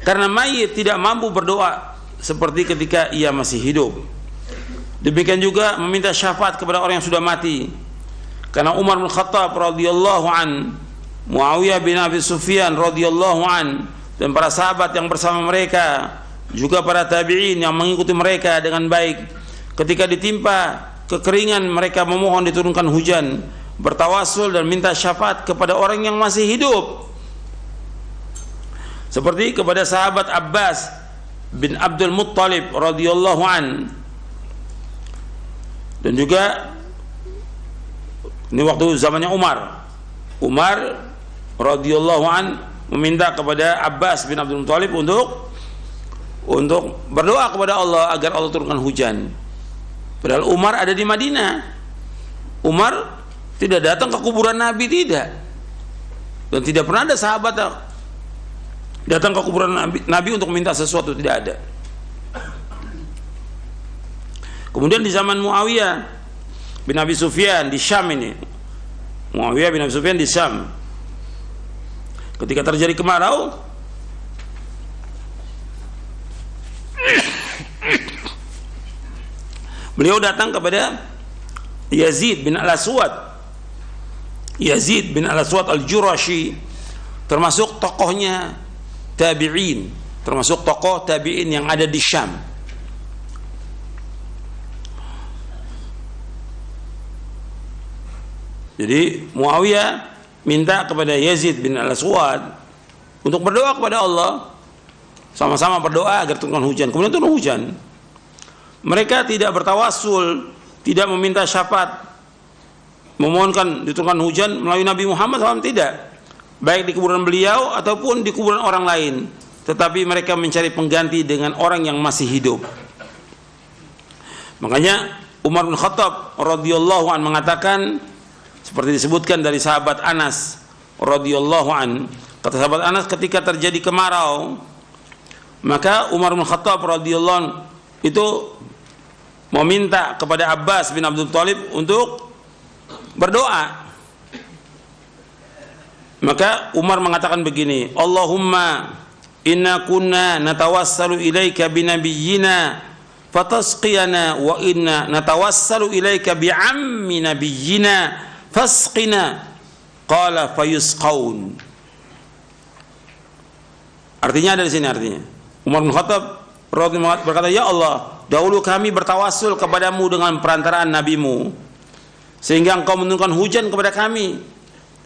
karena mayit tidak mampu berdoa seperti ketika ia masih hidup. Demikian juga meminta syafaat kepada orang yang sudah mati, karena Umar bin Khattab radhiyallahu an, Muawiyah bin Abi Sufyan radhiyallahu an, dan para sahabat yang bersama mereka, juga para tabi'in yang mengikuti mereka dengan baik, ketika ditimpa kekeringan mereka memohon diturunkan hujan, bertawassul dan minta syafaat kepada orang yang masih hidup, seperti kepada sahabat Abbas bin Abdul Muttalib radhiyallahu an. Dan juga ini waktu zamannya Umar radhiyallahu an meminta kepada Abbas bin Abdul Muttalib untuk berdoa kepada Allah agar Allah turunkan hujan. Padahal Umar ada di Madinah. Umar tidak datang ke kuburan Nabi, tidak. Dan tidak pernah ada sahabat datang ke kuburan Nabi untuk minta sesuatu, tidak ada. Kemudian di zaman Muawiyah bin Abi Sufyan di Syam ini, Muawiyah bin Abi Sufyan di Syam, ketika terjadi kemarau, beliau datang kepada Yazid bin Al-Aswad. Yazid bin Al-Aswad Al-Jurashi termasuk tokohnya tabi'in, termasuk tokoh tabi'in yang ada di Syam. Jadi Muawiyah minta kepada Yazid bin Al-Aswad untuk berdoa kepada Allah, sama-sama berdoa agar turunkan hujan. Kemudian turun hujan. Mereka tidak bertawassul, tidak meminta syafaat, memohonkan diturunkan hujan melalui Nabi Muhammad SAW, tidak, baik di kuburan beliau ataupun di kuburan orang lain, tetapi mereka mencari pengganti dengan orang yang masih hidup. Makanya Umar bin Khattab radhiyallahu an mengatakan, seperti disebutkan dari sahabat Anas radhiyallahu an, kata sahabat Anas, ketika terjadi kemarau, maka Umar bin Khattab radhiyallahu an itu meminta kepada Abbas bin Abdul Thalib untuk berdoa Maka Umar mengatakan begini, Allahumma inna kunna natawassalu ilaika binabiyyina fatasqiyana wa inna natawassalu ilaika bi'ammi nabiyyina fasqina. Qala fayusqaun. Artinya ada di sini artinya. Umar bin Khattab berkata, ya Allah, dahulu kami bertawassul kepadamu dengan perantaraan nabimu sehingga engkau menurunkan hujan kepada kami,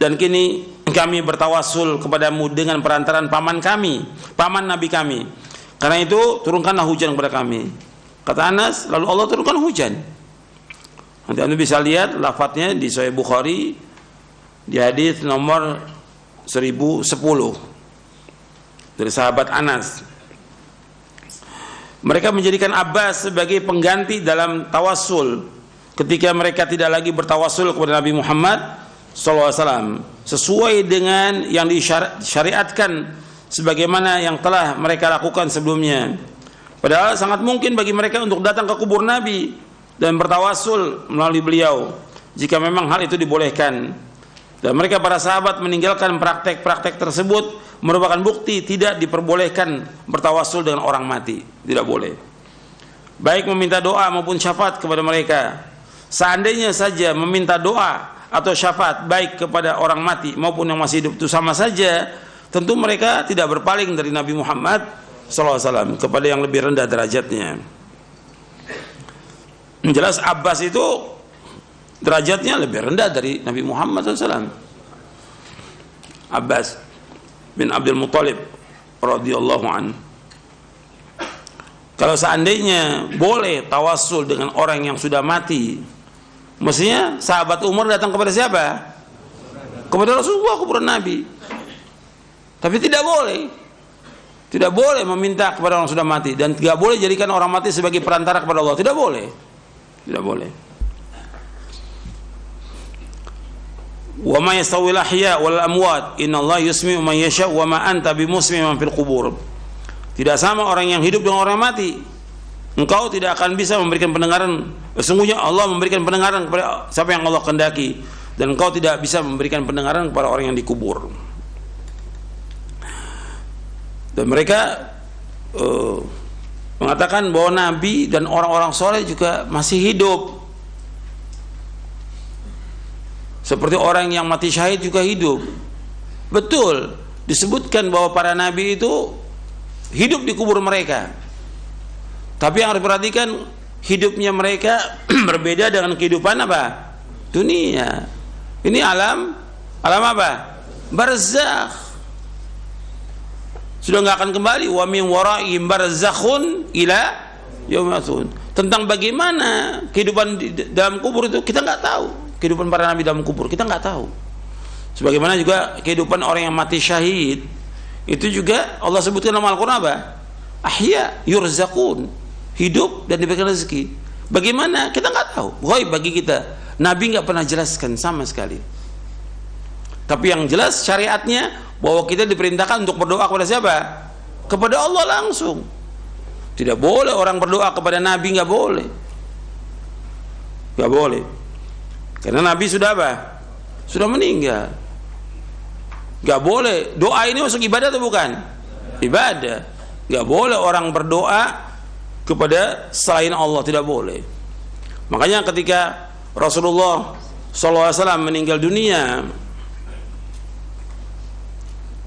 dan kini kami bertawassul kepadamu dengan perantaraan paman kami, paman nabi kami, karena itu turunkanlah hujan kepada kami. Kata Anas, lalu Allah turunkan hujan. Nanti Anda bisa lihat lafadznya di Sahih Bukhari di hadis nomor 1010 dari sahabat Anas. Mereka menjadikan Abbas sebagai pengganti dalam tawassul ketika mereka tidak lagi bertawassul kepada Nabi Muhammad SAW sesuai dengan yang disyariatkan sebagaimana yang telah mereka lakukan sebelumnya. Padahal sangat mungkin bagi mereka untuk datang ke kubur Nabi dan bertawassul melalui beliau jika memang hal itu dibolehkan. Dan mereka para sahabat meninggalkan praktek-praktek tersebut merupakan bukti tidak diperbolehkan bertawassul dengan orang mati. Tidak boleh. Baik meminta doa maupun syafaat kepada mereka. Seandainya saja meminta doa atau syafaat baik kepada orang mati maupun yang masih hidup itu sama saja, tentu mereka tidak berpaling dari Nabi Muhammad SAW kepada yang lebih rendah derajatnya. Jelas Abbas itu derajatnya lebih rendah dari Nabi Muhammad SAW. Abbas bin Abdul Muttalib radhiyallahu an. Kalau seandainya boleh tawassul dengan orang yang sudah mati, mestinya sahabat Umar datang kepada siapa? Kepada Rasulullah, kepada Nabi. Tapi tidak boleh. Tidak boleh meminta kepada orang sudah mati, dan tidak boleh jadikan orang mati sebagai perantara kepada Allah. Tidak boleh. Tidak boleh. Wa ma yastawil ahya wal amwat innallaha yusmi'u man yasha wa ma anta bimusmi' man fil qubur. Tidak sama orang yang hidup dengan orang yang mati. Engkau tidak akan bisa memberikan pendengaran. Sesungguhnya Allah memberikan pendengaran kepada siapa yang Allah kehendaki, dan engkau tidak bisa memberikan pendengaran kepada orang yang dikubur. Dan mereka mengatakan bahwa Nabi dan orang-orang soleh juga masih hidup. Seperti orang yang mati syahid juga hidup. Betul, disebutkan bahwa para nabi itu hidup di kubur mereka. Tapi yang harus diperhatikan, hidupnya mereka berbeda dengan kehidupan apa? Dunia. Ini alam apa? Barzakh. Sudah nggak akan kembali. Wa min waraihim barzakhun ila yaumil yub'atsun. Tentang bagaimana kehidupan dalam kubur itu kita nggak tahu. Kehidupan para nabi dalam kubur kita nggak tahu. Sebagaimana juga kehidupan orang yang mati syahid itu juga Allah sebutkan dalam Al-Quran apa? Ahya yurzaqun, hidup dan diberikan rezeki. Bagaimana kita nggak tahu. Ghaib bagi kita. Nabi nggak pernah jelaskan sama sekali. Tapi yang jelas syariatnya bahwa kita diperintahkan untuk berdoa kepada siapa? Kepada Allah langsung. Tidak boleh orang berdoa kepada Nabi, nggak boleh. Nggak boleh. Karena Nabi sudah apa? Sudah meninggal. Gak boleh. Doa ini masuk ibadah atau bukan? Ibadah. Gak boleh orang berdoa kepada selain Allah, tidak boleh. Makanya ketika Rasulullah SAW meninggal dunia,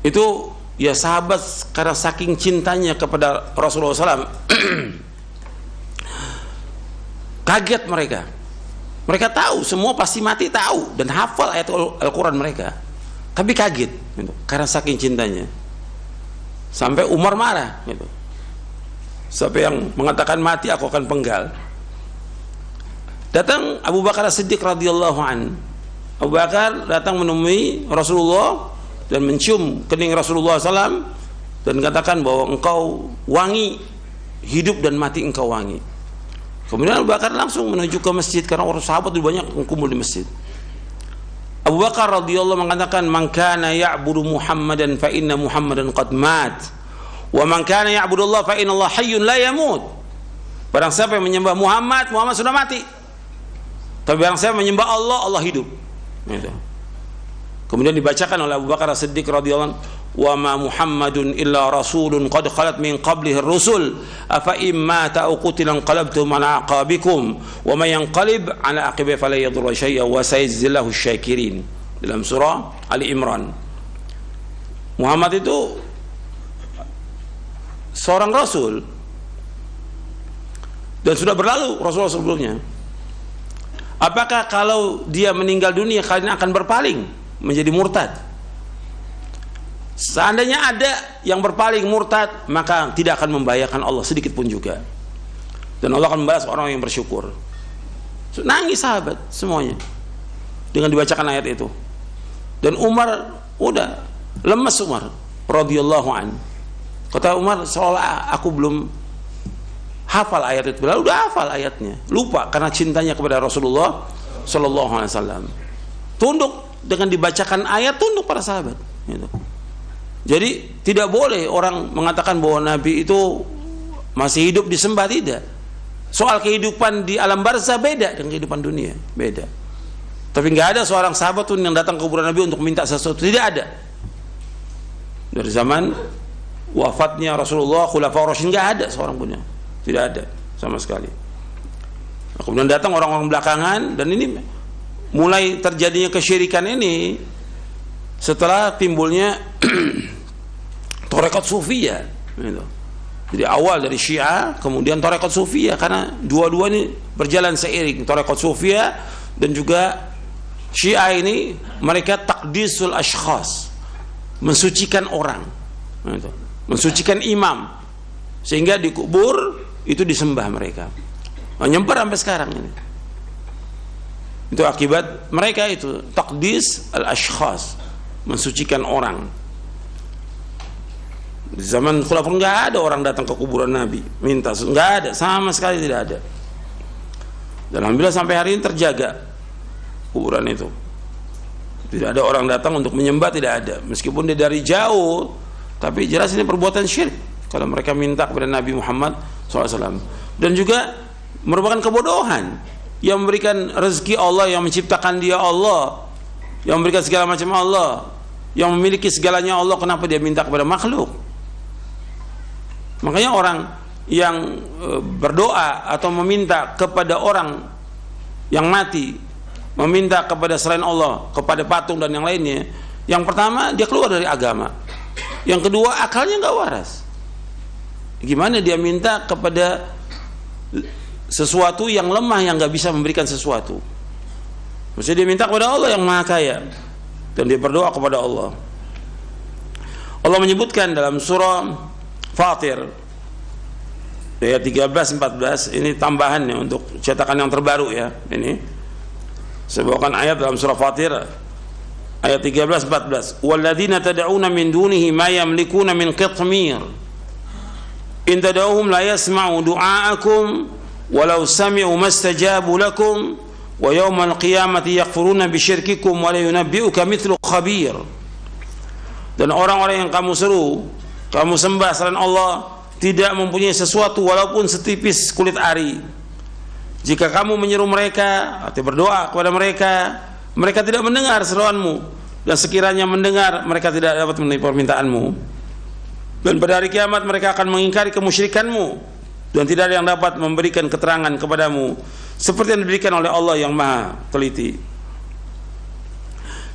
itu ya sahabat karena saking cintanya kepada Rasulullah SAW kaget mereka. Mereka tahu, semua pasti mati tahu dan hafal ayat Al-Quran mereka. Tapi kaget gitu, karena saking cintanya. Sampai Umar marah gitu. Sampai yang mengatakan mati aku akan penggal. Datang Abu Bakar As-Siddiq radhiyallahu an. Abu Bakar datang menemui Rasulullah dan mencium kening Rasulullah SAW dan katakan bahwa engkau wangi, hidup dan mati engkau wangi. Kemudian Abu Bakar langsung menuju ke masjid karena orang sahabat itu banyak kumpul di masjid. Abu Bakar radhiyallahu mengatakan, "Man kana ya'budu Muhammadan fa inna Muhammadan qad mat, wa man kana ya'budu Allah fa inna Allah hayyun la yamut." Barang siapa yang menyembah Muhammad, Muhammad sudah mati. Tapi barang siapa menyembah Allah, Allah hidup. Gitu. Kemudian dibacakan oleh Abu Bakar As-Siddiq radhiyallahu anhu, "Wa ma Muhammadun illa rasulun qad khalat min qablihi ar-rusul afa imma ta'qutila qalabtum ala aqabikum wa may yanqalib ala aqibihi fala yadurra syai'an wa sayajzillahu asy-syakirin." Dalam surah Ali Imran. Muhammad itu seorang rasul dan sudah berlalu rasul sebelumnya. Apakah kalau dia meninggal dunia kalian akan berpaling menjadi murtad? Seandainya ada yang berpaling murtad, maka tidak akan membahayakan Allah sedikit pun juga. Dan Allah akan membalas orang yang bersyukur. Nangis sahabat semuanya dengan dibacakan ayat itu. Dan Umar udah lemas, Umar radhiyallahu an. Kata Umar, seolah aku belum hafal ayat itu. Lalu udah hafal ayatnya, lupa karena cintanya kepada Rasulullah sallallahu alaihi wasallam. Tunduk dengan dibacakan ayat, tunduk para sahabat gitu. Jadi tidak boleh orang mengatakan bahwa Nabi itu masih hidup disembah, tidak. Soal kehidupan di alam barzah beda dengan kehidupan dunia, beda. Tapi nggak ada seorang sahabat pun yang datang ke kuburan Nabi untuk minta sesuatu, tidak ada. Dari zaman wafatnya Rasulullah, Khulafaur Rasyidin, nggak ada seorang pun, tidak ada sama sekali. Nah, kemudian datang orang-orang belakangan, dan ini mulai terjadinya kesyirikan ini setelah timbulnya tarekat Sufiyah gitu. Jadi awal dari Syiah, kemudian tarekat Sufiyah, karena dua-dua ini berjalan seiring. Tarekat Sufiyah dan juga Syiah ini mereka takdisul ashkhas, mensucikan orang gitu. Mensucikan imam, sehingga dikubur itu disembah mereka. Nyemper sampai sekarang ini. Itu akibat mereka itu takdis al-ashkhas, mensucikan orang. Di zaman Khulafaur nggak ada orang datang ke kuburan Nabi minta, nggak ada, sama sekali tidak ada. Dan alhamdulillah sampai hari ini terjaga kuburan itu. Tidak ada orang datang untuk menyembah, tidak ada. Meskipun dia dari jauh, tapi jelas ini perbuatan syirik kalau mereka minta kepada Nabi Muhammad SAW. Dan juga merupakan kebodohan. Yang memberikan rezeki Allah, yang menciptakan dia Allah, yang memberikan segala macam Allah, yang memiliki segalanya Allah, kenapa dia minta kepada makhluk? Makanya orang yang berdoa atau meminta kepada orang yang mati, meminta kepada selain Allah, kepada patung dan yang lainnya, yang pertama dia keluar dari agama, yang kedua akalnya nggak waras. Gimana dia minta kepada sesuatu yang lemah, yang nggak bisa memberikan sesuatu? Maksudnya dia minta kepada Allah yang maha kaya, dan dia berdoa kepada Allah. Allah menyebutkan dalam surah Fatir ayat 13-14, ini tambahannya untuk cetakan yang terbaru ya. Ini saya bawakan ayat dalam surah Fatir ayat 13-14. Walladzina tad'una min dunihi ma yamlikuna min qitmir in tad'uhum la yasma'u du'aakum walau sami'u mastajabu lakum wa yawmal qiyamati yakfuruna bisyirkikum wa la yunabbi'uka mithlu khabir. Dan orang-orang yang kamu seru, kamu sembah selain Allah, tidak mempunyai sesuatu walaupun setipis kulit ari. Jika kamu menyeru mereka atau berdoa kepada mereka, mereka tidak mendengar seruanmu, dan sekiranya mendengar, mereka tidak dapat memenuhi permintaanmu. Dan pada hari kiamat mereka akan mengingkari kemusyrikanmu, dan tidak ada yang dapat memberikan keterangan kepadamu seperti yang diberikan oleh Allah yang maha teliti.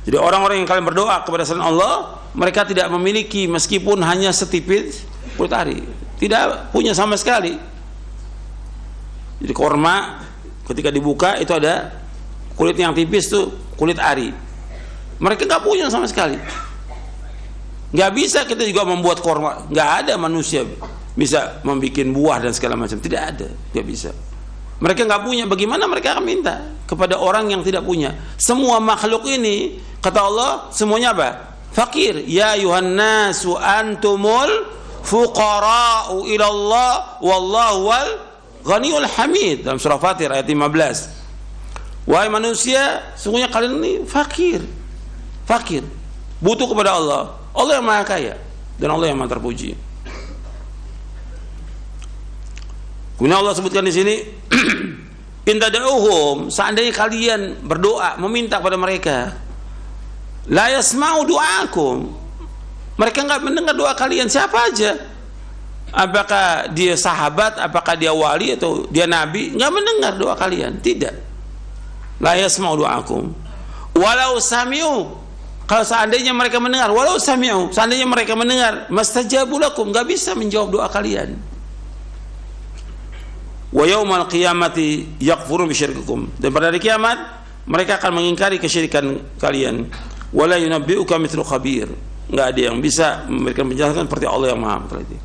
Jadi orang-orang yang kalian berdoa kepada selain Allah, mereka tidak memiliki meskipun hanya setipis kulit ari, tidak punya sama sekali. Jadi korma ketika dibuka itu ada kulit yang tipis tuh, kulit ari. Mereka nggak punya sama sekali. Nggak bisa kita juga membuat korma, nggak ada manusia bisa membuat buah dan segala macam, tidak ada, nggak bisa. Mereka nggak punya, bagaimana mereka akan minta kepada orang yang tidak punya? Semua makhluk ini, kata Allah, semuanya apa? Fakir. Ya ayuhan nasu antumul fuqara'u ila Allah wallahu wal ghaniyul hamid, dalam surah Fatir ayat 15. Wahai manusia, sesungguhnya kalian ini fakir, butuh kepada Allah. Allah yang maha kaya dan Allah yang maha terpuji. Kemudian Allah sebutkan di sini, in tad'uhum, seandainya kalian berdoa meminta kepada mereka, La yasma'u du'akum. Mereka enggak mendengar doa kalian, siapa aja. Apakah dia sahabat, apakah dia wali atau dia nabi, enggak mendengar doa kalian, tidak. La yasma'u du'akum. Walau sami'u, kalau seandainya mereka mendengar, walau sami'u, seandainya mereka mendengar, mastajabu lakum, enggak bisa menjawab doa kalian. Wa yaumal qiyamati yakfuru bisyirkikum, dan pada hari kiamat mereka akan mengingkari kesyirikan kalian. Wala yunabbi'uka mithlu khabir, enggak ada yang bisa memberikan penjelasan seperti Allah yang Maha Mengetahui.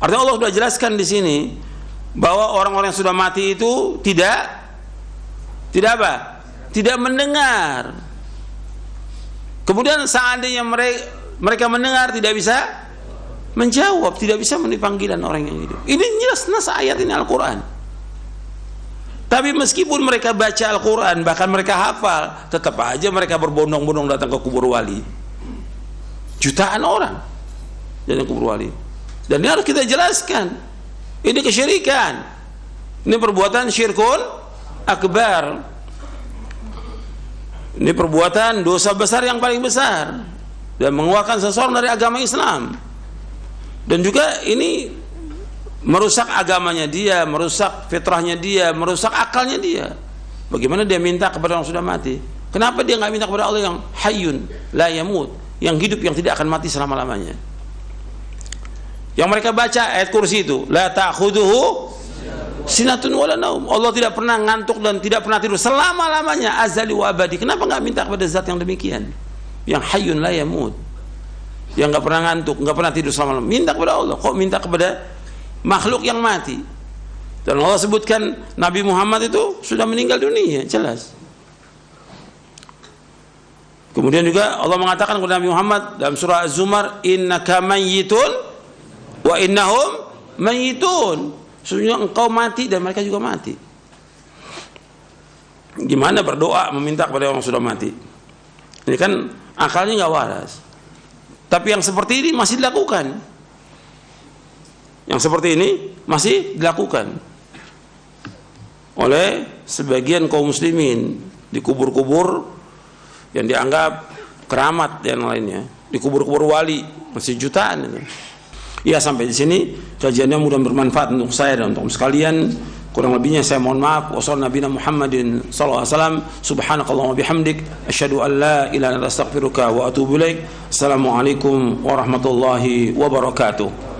Artinya Allah sudah jelaskan di sini bahwa orang-orang yang sudah mati itu tidak apa? Tidak mendengar. Kemudian seandainya mereka mendengar, tidak bisa menjawab, tidak bisa memenuhi panggilan orang yang hidup. Ini jelas nas ayat ini Al-Quran. Tapi meskipun mereka baca Al-Quran, bahkan mereka hafal, tetap aja mereka berbondong-bondong datang ke kubur wali. Jutaan orang datang ke kubur wali. Dan ini harus kita jelaskan. Ini kesyirikan. Ini perbuatan syirkun akbar. Ini perbuatan dosa besar yang paling besar dan mengeluarkan seseorang dari agama Islam. Dan juga ini merusak agamanya dia, merusak fitrahnya dia, merusak akalnya dia. Bagaimana dia minta kepada orang sudah mati? Kenapa dia nggak minta kepada Allah yang hayyun la yamut, yang hidup, yang tidak akan mati selama-lamanya? Yang mereka baca ayat kursi itu, la ta'khuduhu sinatun wala naum. Allah tidak pernah ngantuk dan tidak pernah tidur selama-lamanya, azali wa abadi. Kenapa nggak minta kepada zat yang demikian, yang hayyun la yamut, yang nggak pernah ngantuk, nggak pernah tidur selama-lamanya? Minta kepada Allah, kok minta kepada makhluk yang mati? Dan Allah sebutkan Nabi Muhammad itu sudah meninggal dunia, jelas. Kemudian juga Allah mengatakan kepada Nabi Muhammad dalam surah Az-Zumar, innaka mayyitun wa innahum mayyitun. Sesungguhnya engkau mati dan mereka juga mati. Gimana berdoa meminta kepada orang sudah mati? Ini kan akalnya nggak waras. Tapi yang seperti ini masih dilakukan. Yang seperti ini masih dilakukan oleh sebagian kaum muslimin di kubur-kubur yang dianggap keramat dan lainnya, di kubur-kubur wali masih jutaan itu. Ya, sampai di sini kajiannya mudah bermanfaat untuk saya dan untuk sekalian. Kurang lebihnya saya mohon maaf. Wassalamualaikum Muhammadin sallallahu alaihi wasallam. Subhanakallahumma bihamdik asyhadu an la ilaha illa anta astaghfiruka wa atubu ilaik. Assalamualaikum warahmatullahi wabarakatuh.